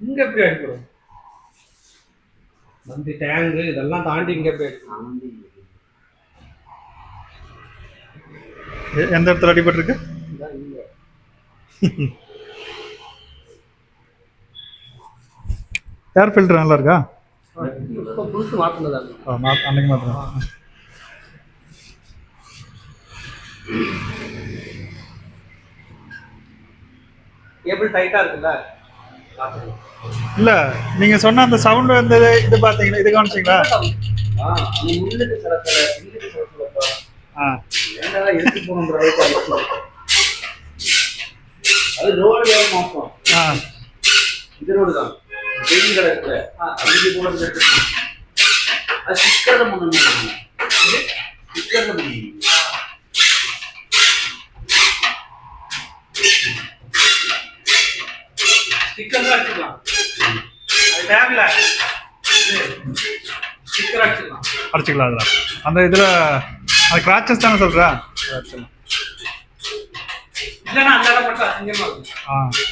இங்க எப்படி அடிப்படும்? வண்டி டேங்கு இதெல்லாம் தாண்டி இங்க எப்படி அடிப்படும்? எந்த இடத்துல அடிபட்டிருக்கு? ஏர் ஃபில்டர் நல்லா இருக்கா? இப்போ புதுசு மாற்றினதா? அன்னைக்கு மாத்திரம். கேபிள் டைட்டா இருக்குல்ல? இல்ல நீங்க சொன்ன அந்த சவுண்ட் வந்து இது பாத்தீங்களா? இது கவனிச்சீங்களா? உள்ளுக்கு சில சில உள்ளுக்கு சில சில ஏன்டா எடுத்து போகணுன்ற அளவுக்கு ஆயிடுச்சு. அது ரோடு வேற மாசம். இது ரோடு தான். பெரிய கடை இருக்குல்ல, அதுக்கு கூட அது சிக்கர்ல பண்ணணும். சிக்கர்ல பண்ணணும். ஸ்டிக்கர் தான் அடிச்சுக்கலாம். அது டேக்ல ஸ்டிக்கர் அடிச்சுக்கலாம். அடிச்சுக்கலாம் அதில். அந்த இதில் அது கிராச்சஸ் தானே சொல்கிறா? இல்லைன்னா அந்த இடம் மட்டும் அசிங்கமாக இருக்கும்.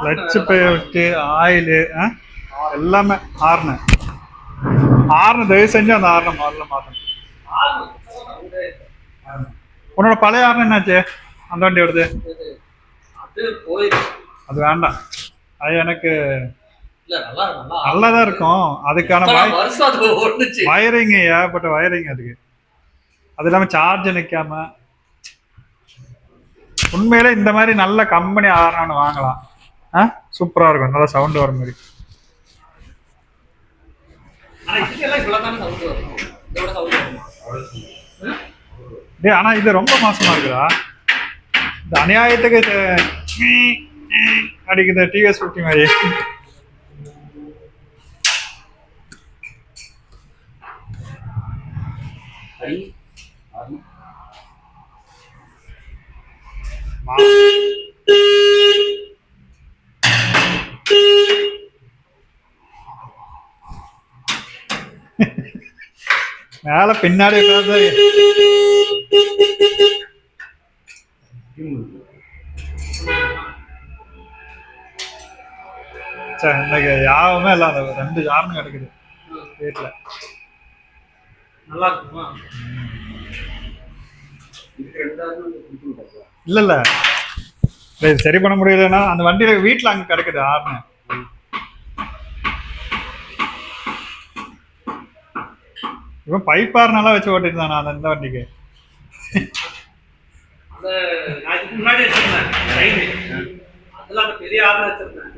லட்ச பேருக்கு ஆயிலு எல்லாமே ஆறுனு தயவு செஞ்சு அந்த ஆறுன முதல்ல மாற்றணும். உன்னோட பழைய ஆறுன என்னாச்சு? அந்த வண்டி வருது அது வேண்டாம். அது எனக்கு நல்லாதான் இருக்கும். அதுக்கான வயரிங் ஏகப்பட்ட வயரிங் அதுக்கு. அது இல்லாமல் சார்ஜ் நிற்காம. உண்மையில இந்த மாதிரி நல்ல கம்பெனி ஆறுனான்னு வாங்கலாம். சூப்பரா இருக்கும். நல்லா சவுண்ட் வர மாதிரி. ஆனா இது ரொம்ப மோசமா இருக்குதா? இந்த அநியாயத்துக்கு அடிக்குது டிவிஎஸ் 50 மாதிரி. மேல பின்னாடி இன்னைக்கு யாருமே இல்ல. அந்த 2 ஜாமம் கிடைக்குது வீட்டுல. நல்லா இருக்குமா? இல்ல இல்ல சரி பண்ண முடியலன்னா அந்த வண்டியில வீட்டுல அங்க கிடைக்குது ஆறுனு. இவன் பைப்பாறுனால வச்சு ஓட்டிட்டு தானே அந்த வண்டிக்கு. முன்னாடி வச்சிருந்தேன் பெரிய ஆறு வச்சிருந்தேன்.